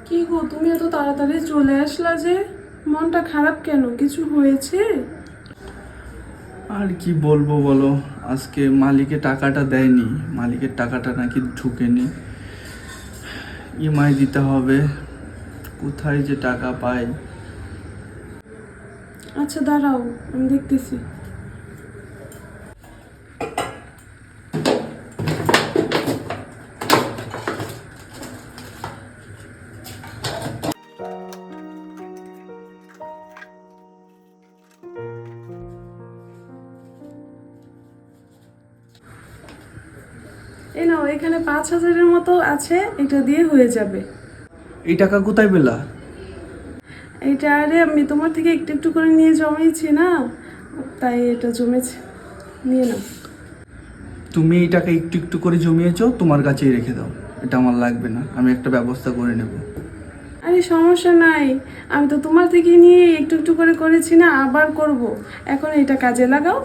কি গো, তুমি এত তাড়াতাড়ি চলে আসলা যে? মনটা খারাপ কেন? কিছু হয়েছে? আর কি বলবো বলো, আজকে মালিকে টাকাটা দেয়নি। মালিকের টাকাটা নাকি ঢুকেনি, ইএমআই দিতে হবে। কোথায় যে টাকা পাই। আচ্ছা দাঁড়াও, আমি দেখতেছি। এই নাও, এখানে 5,000-এর মতো আছে, এটা দিয়ে হয়ে যাবে। এই টাকা কোথায় পেলা? এইটা আরে আমি তোমার থেকে একটু একটু করে নিয়ে জমিয়েছি না, তাই এটা জমেছে। নিয়ে নাও। তুমি এই টাকা একটু একটু করে জমিয়েছো, তোমার কাছেই রেখে দাও। এটা আমার লাগবে না, আমি একটা ব্যবস্থা করে নেব। আরে সমস্যা নাই, আমি তো তোমার থেকে নিয়ে একটু একটু করে করেছি না, আবার করব। এখন এটা কাজে লাগাও।